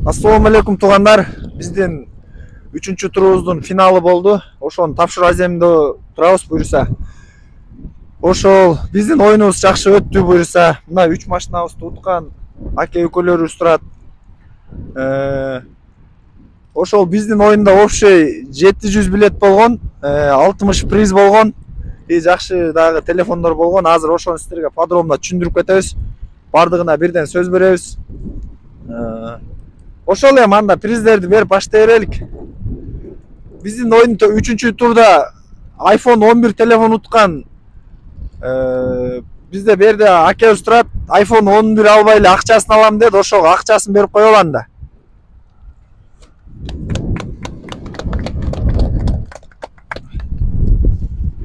Assalamu alaikum тугандар. Биздин 3-турубуздун финалы болду. Ошону тапшыруу аземде турабыз буюрса. Ошол биздин оюнубуз жакшы өттү буюрса. Мына 3 машинабызды уткан аке экөөлөрүбүз турат. Ошол биздин оюнда общий 700 билет болгон, 60 приз болгон. Жакшы дагы телефондор болгон. Азыр ошону сиздерге подробно түшүндүрүп кетебиз. Бардыгына бирден сөз беребиз. Ошол эми анда приздерди берип баштай берелик. Биздин оюнда 3-турда iPhone 11 телефон уткан бизде берде акебиз турат. iPhone 11 албай эле акчасын алам деди. Ошого акчасын берип коелу анда.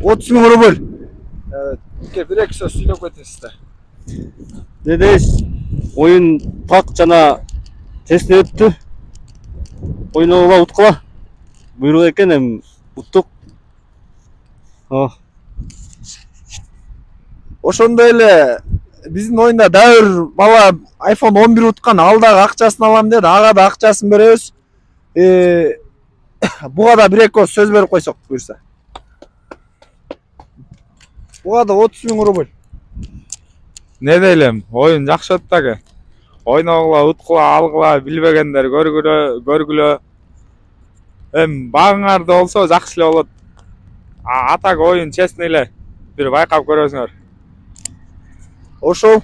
30 000 рубль. Bir-iki söz söylep кетесиз. Дедес, oyun так жана тесте өттү. Ойногула уткула. Буйрук экен, эми уттук. Ошондой эле биздин оюнда дагы бир бала iPhone 11 уткан, ал дагы акчасын алам деди. Ага да акчасын беребиз. Буга да bir-iki сөз берип койсок буюрса. Буга да 30 000 рубль. Не дейлем, оюн жакшы өттү аке. Ойногула, уткула, алгыла, билбегендер көргүлө. Багыңарды болсо жакшы эле болот. Атак оюн честный эле бир байкап көрөсүңөр. Ошол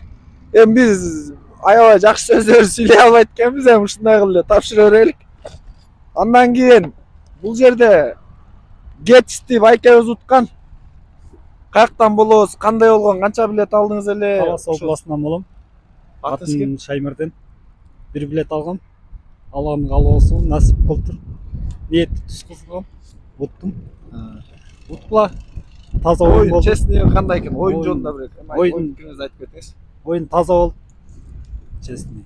биз аябай жакшы сөздөр сүйлөй албайт экенбиз, ушундай кылып эле тапшыра берелик. Андан кийин бул жерде Гетсти байкебиз уткан. Каяктан болобуз, кандай болгон, канча билет алдыңыз эле? Талас областынан болом. Атым Шаймерден. Бир билет алгам. Алган калбосун насип болуптур. Ниетти түз кылгам. Уттум. Уткула. Таза оюн болду. Честный кандай экен? Оюн жөнүндө бир ойуңузду айтып кетиңиз. Оюн таза болду. Честный.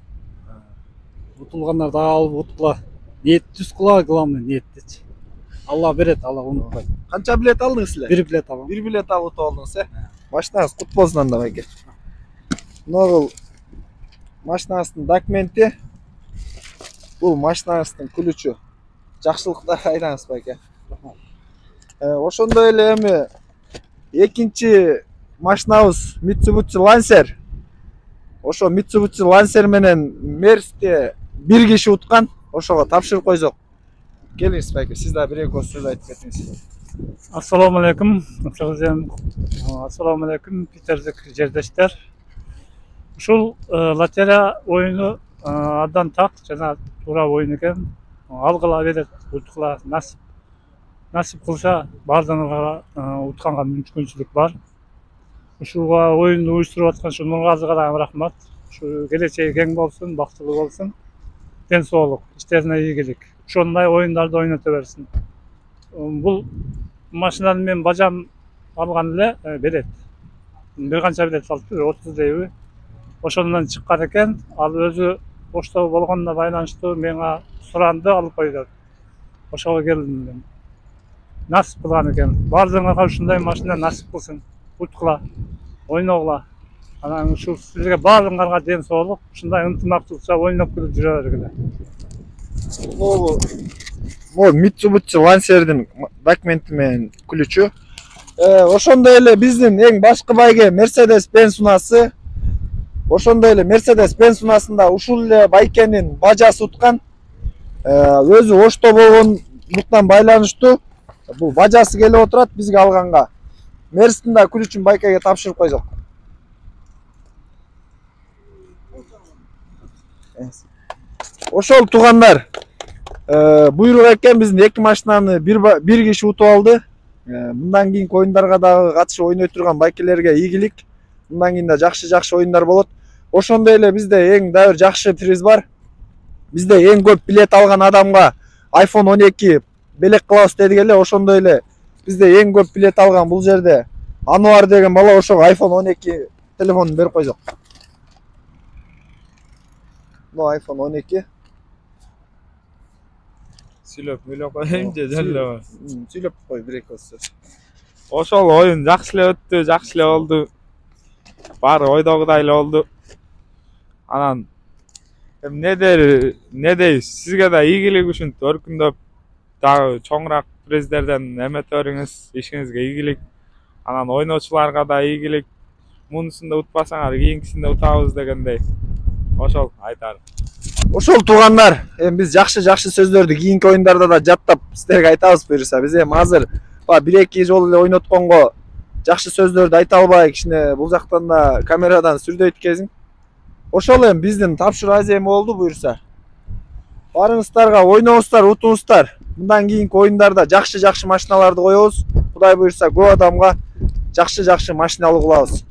Утулгандар да алып уткула. Ниетти түз кыла, главный ниеттичи. Алла берет, Алла унутпайт. Канча билет алдыңыз эле? Бир билет алгам. Бир билет алып утуп алдыңыз, Машинаңыз кут болсун анда байке. Мына машинаңыздын документи. Бул машинаңыздын күлүчү. Жакшылыктар айдаңыз байке. Ошондой эле эми экинчи машинабыз Mitsubishi Lancer. Ошо Mitsubishi Lancer менен Mercedes бир киши уткан. Ошого тапшырып койсок. Келиңиз байке, сиз да bir-iki сөз айтып кетиңиз. Assalamu alaikum. Assalamu alaikum Питердик жердештер. Ушул лотерея оюну абдан так жана туура оюн экен. Алгыла берет, уткула насип кылса баардыгына утканга мүмкүнчүлүк бар. Ушуга оюнду уюштуруп аткан ушу Нургазыга да рахмат. Ушу келечеги кең болсун, бактылуу болсун. Ден соолук, иштерине ийгилик. Ошондой оюндарды ойното берсин. Бул машинаны мен бажам алган эле берет. Бир канча билет алыптыр, 30 дейби. Ошондон чыккан экен. Ал өзү ошто болгонуна байланыштуу мага суранды алып койду. Ошого келдим мен. Насип кылган экен. Баардыгыңарга ушундай машина насип кылсын. Уткула, ойногула. Анан ушу силерге баардыгыңарга ден соолук, ушундай ынтымактуулукча ойноп күлүп жүрө бергиле. Бул Mitsubishi Lancer'дин документи менен күлүчү. Ошондой эле биздин эң башкы байге Mercedes-Benz унасы. Ошондой эле Mercedes-Benz унасында ушул эле байкенин бажасы уткан. Өзү ошто болгондуктан байланыштуу. Бул бажасы келип отурат бизге алганга. Мерстин да күлүчүн байкеге тапшырып койсок. Ошол тугандар, буйрук экен биздин эки машинаны бир киши утуп алды. Мындан кийинки оюндарга дагы катышып ойной турган байкелерге ийгилик. Мындан кийин да жакшы оюндар болот. Ошондой эле бизде эң дагы жакшы приз бар. Бизде эң көп билет алган адамга iPhone 12 белек кылабыз дедик эле. Ошондой эле бизде эң көп билет алган бул жерде Ануар деген бала, ошого iPhone 12 телефонун берип койсок. Бул iPhone 12. Сүйлөп коеюн же жөн Сүйлөп кой bir-iki сөз. Ошол оюн жакшы эле өттү, жакшы эле болду. Баары ойдогудай эле болду. Анан Эми не дейбиз? Сизге да ийгилик үчүн өркүндөп дагы чоңураак приздерден эметип бериңиз. Ишиңизге ийгилик. Анан ойноочуларга да ийгилик. Мунусунда утпасаңар, кийинкисинде утабыз дегендей. Ошол айтарым. Ошол туугандар, эми биз жакшы сөздөрдү кийинки оюндарда да жаттап сиздерге айтабыз буюрса. Биз эми азыр 1-2 жолу эле ойнотконго жакшы сөздөрдү айта албай, кичине бул жактан да камерадан сүрдөйт кезиң. Ошол эми биздин тапшыруу аземи болду буюрса. Барыңыздарга ойноңуздар, утуңуздар. Мындан кийинки оюндарда жакшы машиналарды коебуз. Кудай буюрса көп адамга жакшы машиналы кылабыз.